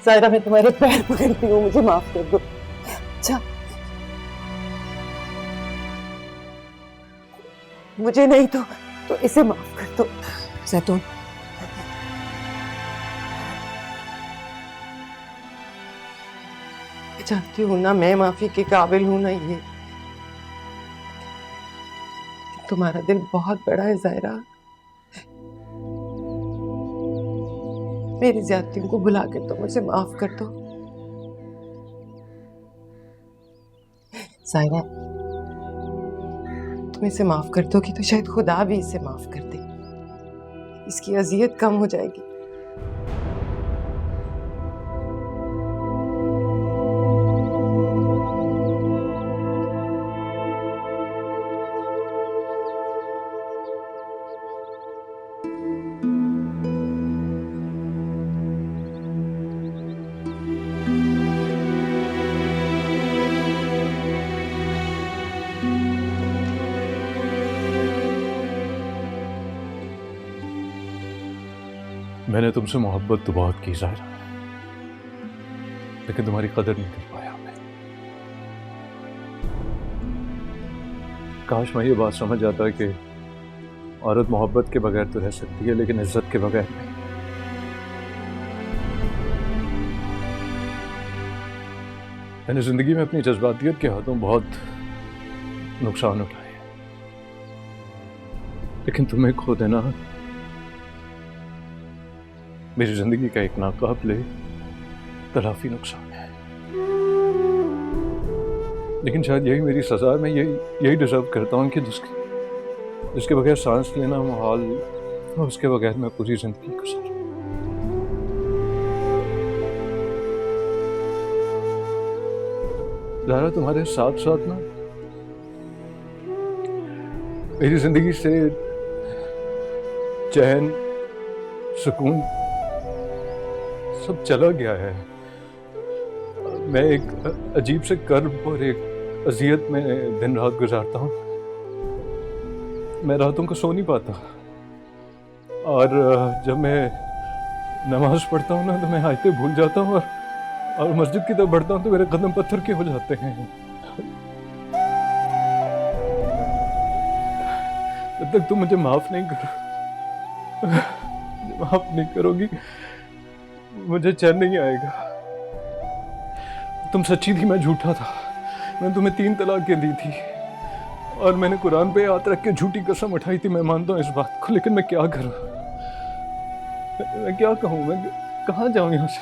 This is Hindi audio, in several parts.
सायरा, मैं तुम्हारे पैर पकड़ती हूँ, मुझे माफ कर दो। अच्छा, मुझे नहीं तो इसे माफ कर दो। जैतून, मैं जानती हूँ ना, मैं माफी के काबिल हूं ना ये। तुम्हारा दिल बहुत बड़ा है जायरा। मेरी ज्यादतियों को भुला के तो मुझे माफ कर दो। सायरा, तुम इसे माफ कर दोगी तो शायद खुदा भी इसे माफ कर दे। इसकी अजियत कम हो जाएगी। मैंने तुमसे मोहब्बत तो बहुत की ज़ाहिरा, लेकिन तुम्हारी कदर नहीं कर पाया मैं। काश मैं ये बात समझ जाता कि औरत मोहब्बत के बगैर तो रह सकती है, लेकिन इज्जत के बगैर नहीं। मैंने जिंदगी में अपनी जज्बातियत के हाथों बहुत नुकसान उठाए, लेकिन तुम्हें खो देना मेरी जिंदगी का एक नाकाबिले तलाफी नुकसान है। लेकिन शायद यही मेरी सजा है। मैं यही डिजर्व करता हूँ कि जिसके बगैर सांस लेना मुहाल, उसके बगैर मैं पूरी जिंदगी गुजारूं। ज़ाहिरा, तुम्हारे साथ साथ ना मेरी जिंदगी से चैन, सुकून सब चला गया है। मैं एक अजीब से कर्ब और एक अजियत में दिन रात गुजारता हूँ। मैं रातों को सो नहीं पाता, और जब मैं नमाज पढ़ता हूँ ना तो मैं आयतें भूल जाता हूँ, और मस्जिद की तरफ बढ़ता हूँ तो मेरे कदम पत्थर के हो जाते हैं। जब तक तुम मुझे माफ नहीं करोगी मुझे चैन नहीं आएगा। तुम सच्ची थी, मैं झूठा था। मैंने तुम्हें 3 तलाकें दी थी, और मैंने कुरान पे हाथ रख के झूठी कसम उठाई थी। मैं मानता हूँ इस बात को, लेकिन मैं क्या करूँ? मैं क्या कहूँ? मैं कहाँ जाऊँ यहाँ से?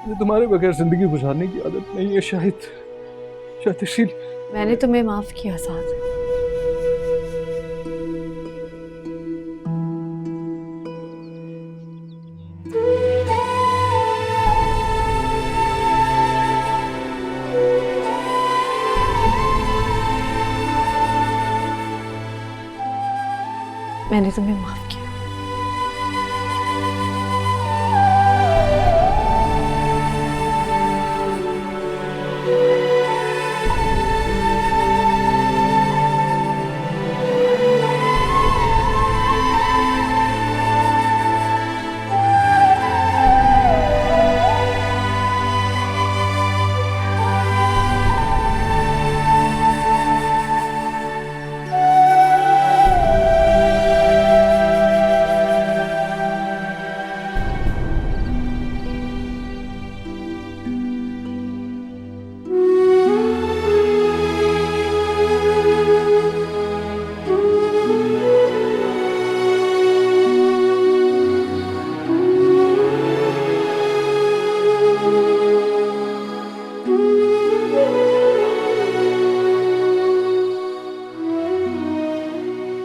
मुझे तुम्हारे बगैर जिंदगी गुजारने की आदत नहीं है, शायद इसीलिए। मैंने तुम्हें माफ किया साथ। मैंने तुम्हें माफ किया।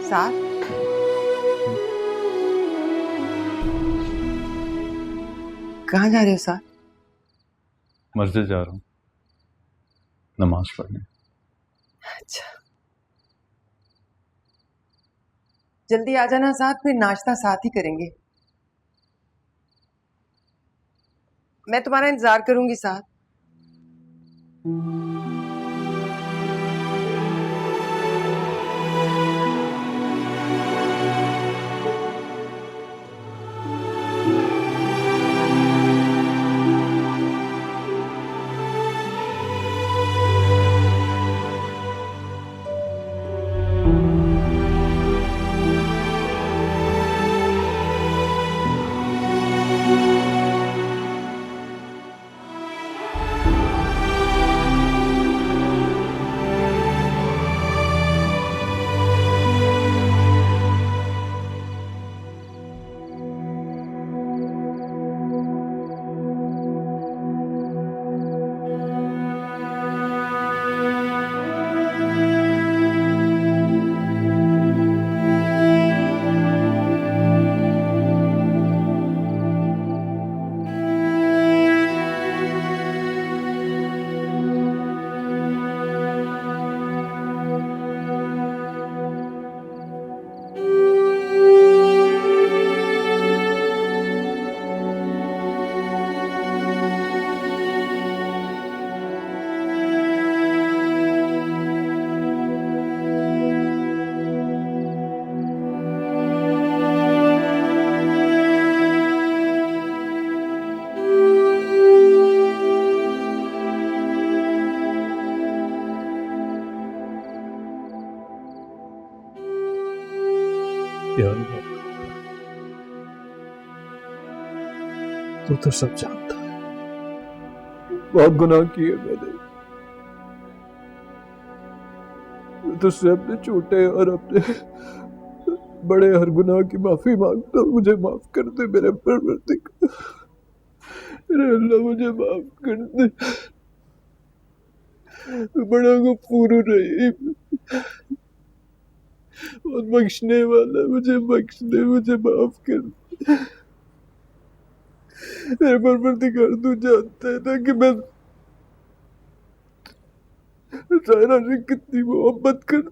साथ कहाँ जा रहे हो साथ? मस्जिद जा रहा हूँ नमाज पढ़ने। अच्छा, जल्दी आ जाना साथ, फिर नाश्ता साथ ही करेंगे। मैं तुम्हारा इंतजार करूंगी साथ। तू तो सब जानता है, बहुत गुनाह किए मैंने। मैं तुझसे अपने छोटे और अपने बड़े हर गुनाह की माफी मांगता हूँ। मुझे माफ कर दे मेरे परवरदिगार, मेरे अल्लाह मुझे माफ कर दे। बड़ा गफूर रहीम और बख्शने वाला, मुझे बख्श दे, मुझे माफ कर दे मेरे परवरदिगार। तू जानता है ना कि मैं सायरा से कितनी मोहब्बत कर,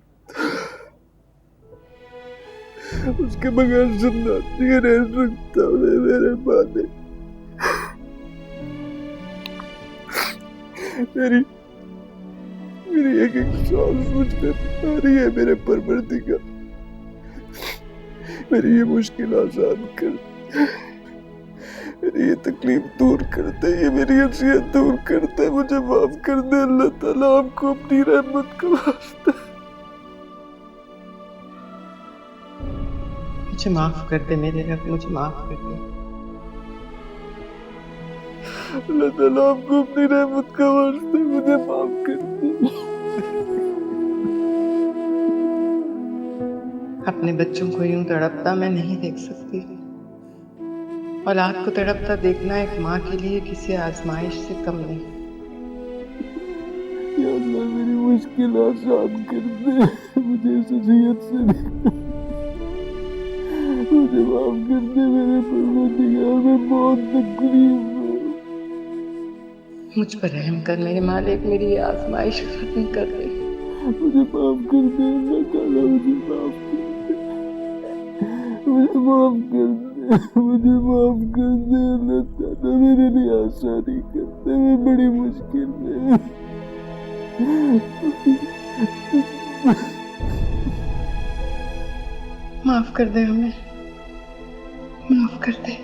उसके बगैर जिंदा नहीं रह सकता मैं। मेरे मालिक, मेरी मेरी एक एक सांस मुझ पे आ रही है मेरे परवरदिगार। मेरी ये मुश्किल आसान कर, मेरी ये तकलीफ दूर कर दे, ये मेरी अज़ियत दूर कर दे, मुझे माफ कर दे अल्लाह ताला। आपको अपनी रहमत का वास्ता, मुझे माफ कर दे मेरे रब, मुझे माफ कर दे। अल्लाह ताला आपको अपनी रहमत का वास्ता, मुझे माफ कर दे। अपने बच्चों को यूं तड़पता मैं नहीं देख सकती। औलाद को तड़पता देखना एक माँ के लिए किसी आजमाइश से कम नहीं। या अल्लाह मेरी मुश्किल आसान कर दे, मुझे इस अज़ियत से मुझे माफ कर दे मेरे परवरदिगार। मैं बहुत तकलीफ में, मुझ पर रहम कर मेरे मालिक, मेरी ये आजमाइश खत्म कर दे। मुझे माफ कर दे अल्लाह ताला, मुझे माफ कर दे, मुझे माफ कर दे, मुझे माफ कर दे अल्लाह ताला। मेरे लिए आसानी कर दे, मैं बड़ी मुश्किल में। माफ कर दे हमें, माफ कर दे।